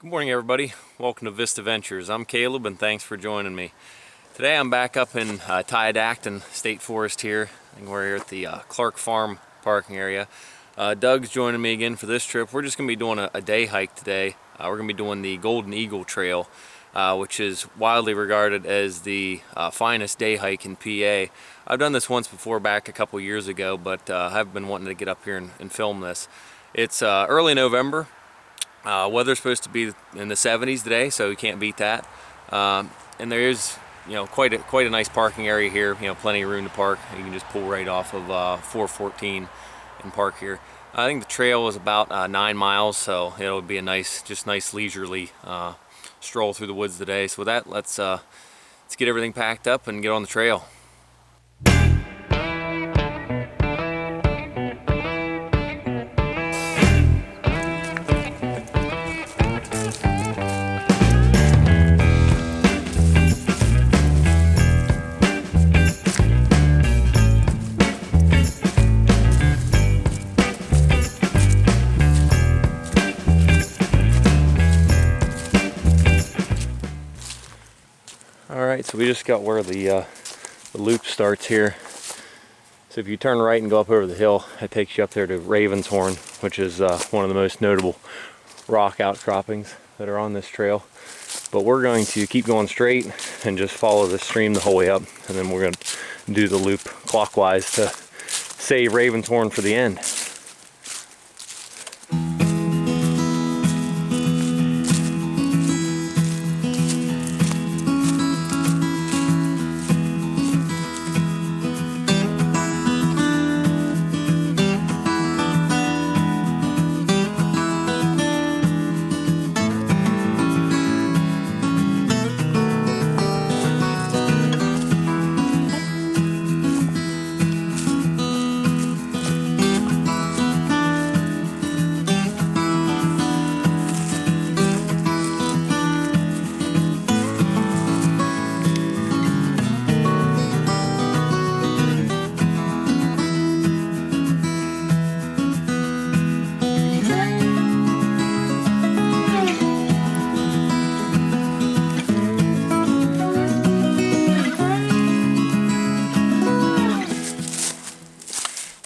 Good morning, everybody. Welcome to Vista Ventures. I'm Caleb, and thanks for joining me. Today I'm back up in Tiadaghton State Forest here. And we're here at the Clark Farm parking area. Doug's joining me again for this trip. We're just going to be doing a day hike today. We're going to be doing the Golden Eagle Trail, which is widely regarded as the finest day hike in PA. I've done this once before back a couple years ago, but I've been wanting to get up here and film this. It's early November. Weather's supposed to be in the 70s today, so you can't beat that. And there is, quite a nice parking area here. Plenty of room to park. You can just pull right off of 414 and park here. I think the trail is about 9 miles, so it'll be a nice leisurely stroll through the woods today. So with that, let's get everything packed up and get on the trail. Alright, so we just got where the loop starts here. So if you turn right and go up over the hill, it takes you up there to Raven's Horn, which is one of the most notable rock outcroppings that are on this trail. But we're going to keep going straight and just follow the stream the whole way up, and then we're going to do the loop clockwise to save Raven's Horn for the end.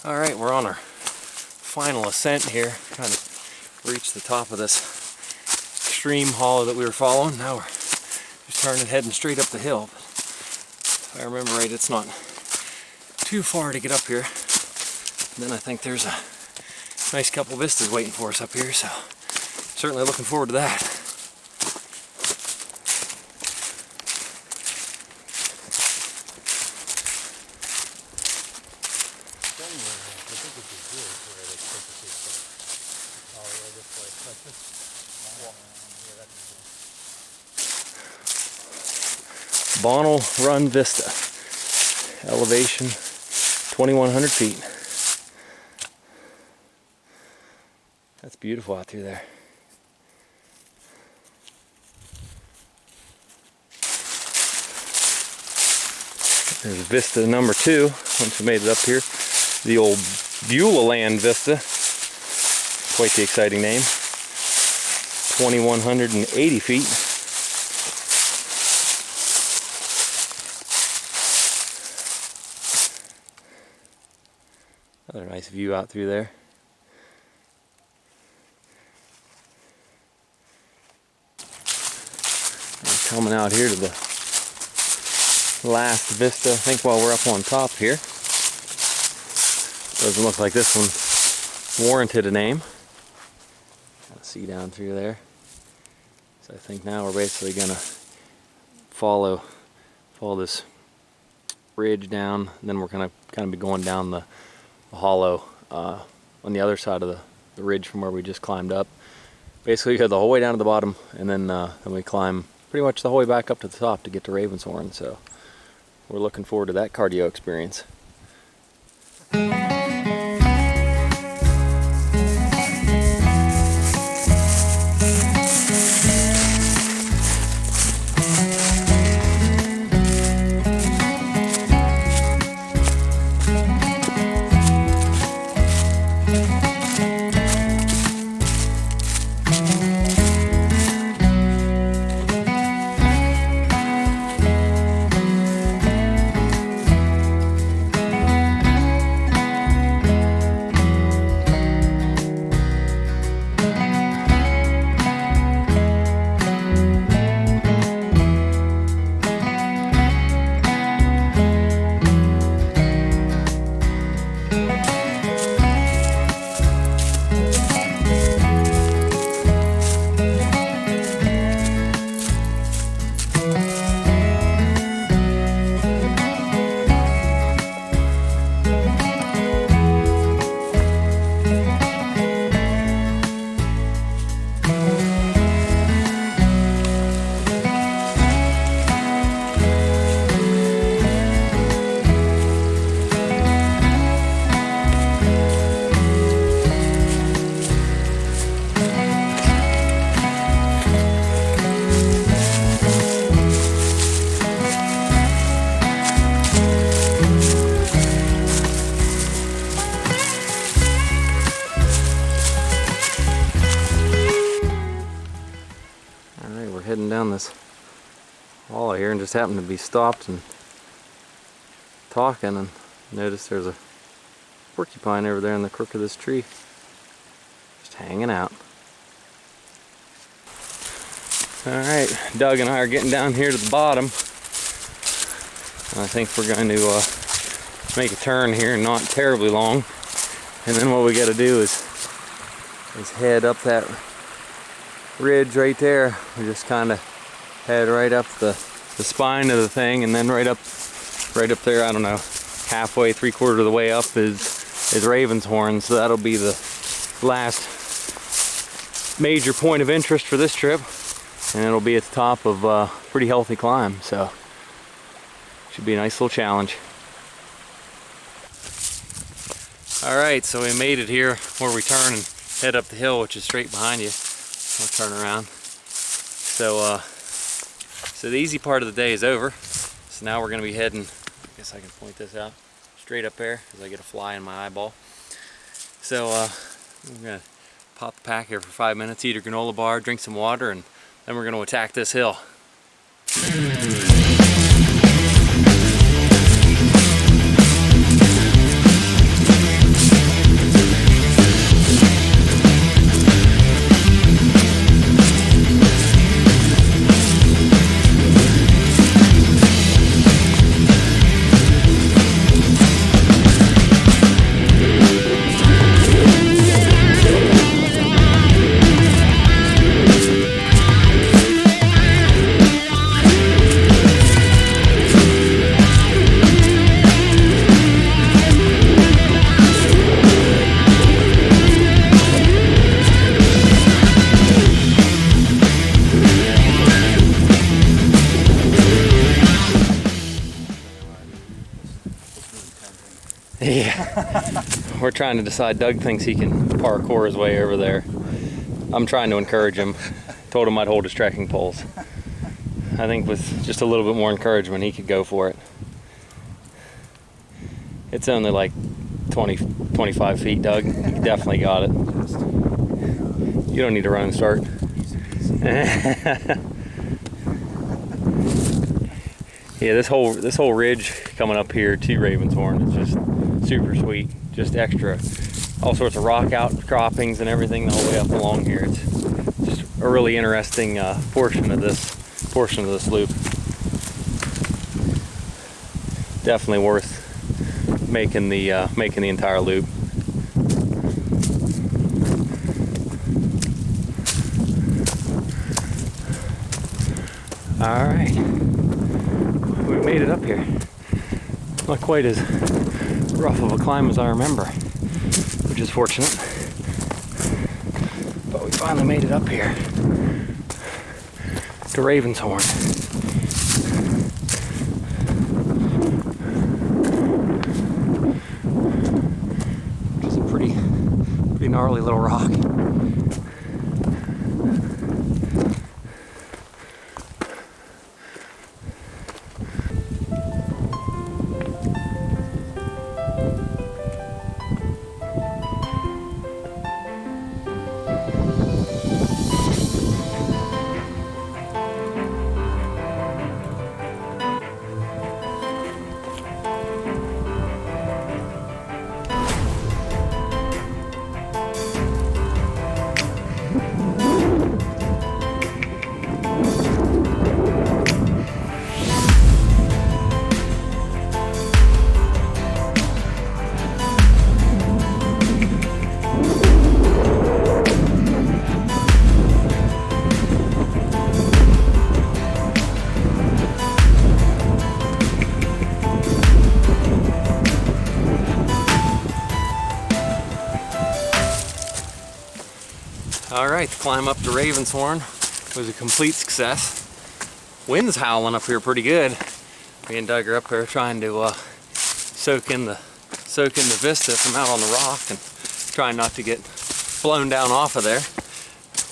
Alright, we're on our final ascent here. Trying to reach the top of this stream hollow that we were following. Now we're just turning heading straight up the hill. But if I remember right, it's not too far to get up here. And then I think there's a nice couple vistas waiting for us up here, so certainly looking forward to that. Bonnell Run Vista, elevation 2,100 feet. That's beautiful out through there. There's Vista number 2, once we made it up here. The old Beulah Land Vista, quite the exciting name. 2,180 feet. Another nice view out through there. We're coming out here to the last vista, I think, while we're up on top here. Doesn't look like this one warranted a name. See down through there. So I think now we're basically gonna follow this ridge down, and then we're gonna kind of be going down the hollow on the other side of the ridge from where we just climbed up. Basically, we go the whole way down to the bottom, and then we climb pretty much the whole way back up to the top to get to Raven's Horn. So we're looking forward to that cardio experience. heading down this wall here and just happened to be stopped and talking and noticed there's a porcupine over there in the crook of this tree. Just hanging out. Alright, Doug and I are getting down here to the bottom. I think we're going to make a turn here, not terribly long. And then what we got to do is head up that ridge right there. We just kind of head right up the spine of the thing, and then right up there, I don't know, halfway, 3/4 of the way up is Raven's Horn. So that'll be the last major point of interest for this trip, and it'll be at the top of a pretty healthy climb. So should be a nice little challenge. Alright, so we made it here where we turn and head up the hill, which is straight behind you. I'll turn around. So the easy part of the day is over. So now we're going to be heading, I guess I can point this out, straight up there because I get a fly in my eyeball. So we're going to pop the pack here for 5 minutes, eat a granola bar, drink some water, and then we're going to attack this hill. Yeah, we're trying to decide. Doug thinks he can parkour his way over there. I'm trying to encourage him. Told him I'd hold his trekking poles. I think with just a little bit more encouragement he could go for it. It's only like 25 feet, Doug. You definitely got it. You don't need to run and start. Yeah, this whole ridge coming up here to Raven's Horn is just super sweet. Just extra, all sorts of rock outcroppings and everything the whole way up along here. It's just a really interesting portion of this loop. Definitely worth making the entire loop. All right. We made it up here. Not quite as rough of a climb as I remember, which is fortunate. But we finally made it up here to Raven's Horn. Which is a pretty gnarly little rock. Alright, the climb up to Raven's Horn was a complete success. Wind's howling up here pretty good. Me and Doug are up there trying to soak in the vista from out on the rock and trying not to get blown down off of there.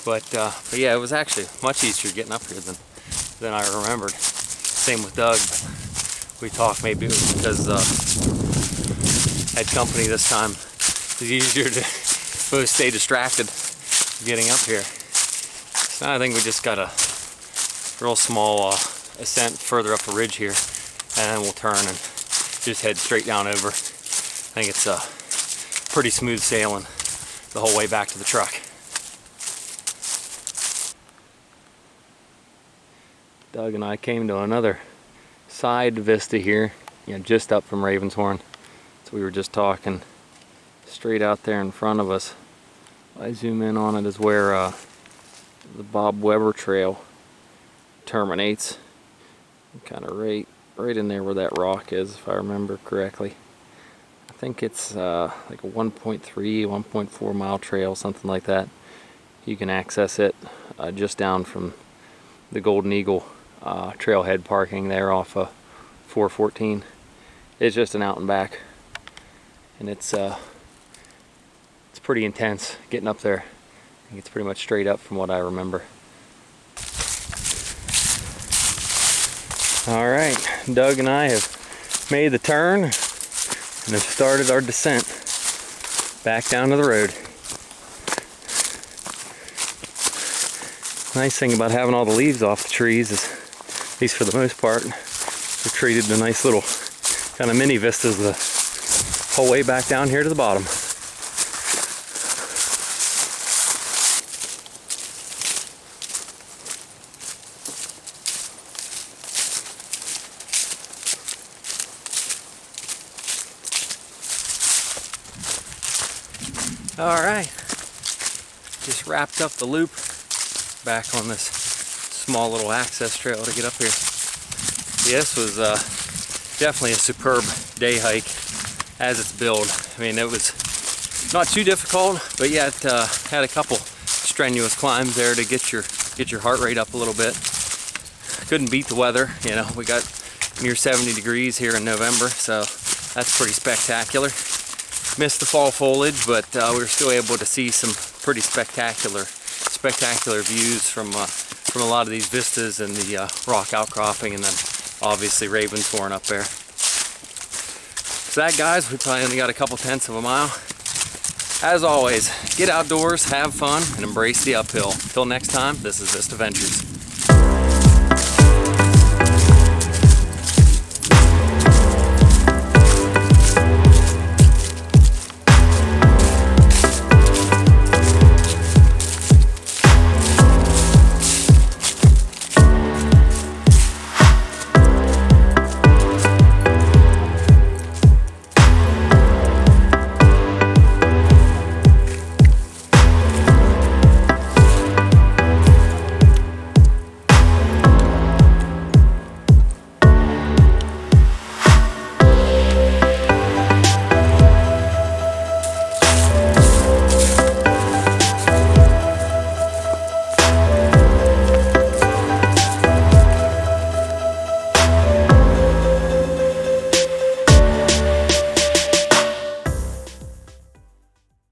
But yeah, it was actually much easier getting up here than I remembered. Same with Doug. We talked, maybe it was because had company this time. It's easier to both stay distracted getting up here. So now I think we just gotta real small ascent further up a ridge here, and we'll turn and just head straight down over. I think it's pretty smooth sailing the whole way back to the truck. Doug and I came to another side vista here, just up from Ravenshorn. So we were just talking. Straight out there in front of us, I zoom in on it, is where the Bob Weber Trail terminates. Kind of right in there where that rock is, if I remember correctly. I think it's like a 1.3, 1.4 mile trail, something like that. You can access it just down from the Golden Eagle Trailhead parking there off of 414. It's just an out and back, and it's pretty intense getting up there. I think it's pretty much straight up from what I remember. Alright, Doug and I have made the turn and have started our descent back down to the road. Nice thing about having all the leaves off the trees is, at least for the most part, we've treated the nice little kind of mini vistas the whole way back down here to the bottom. Alright, just wrapped up the loop back on this small little access trail to get up here. Yeah, this was definitely a superb day hike as it's billed. I mean, it was not too difficult, but yet had a couple strenuous climbs there to get your heart rate up a little bit. Couldn't beat the weather, we got near 70 degrees here in November, so that's pretty spectacular. Missed the fall foliage, but we were still able to see some pretty spectacular views from a lot of these vistas and the rock outcropping, and then obviously Ravenshorn up there. So that, guys, we probably only got a couple tenths of a mile. As always, get outdoors, have fun, and embrace the uphill. Till next time, this is Vista Ventures.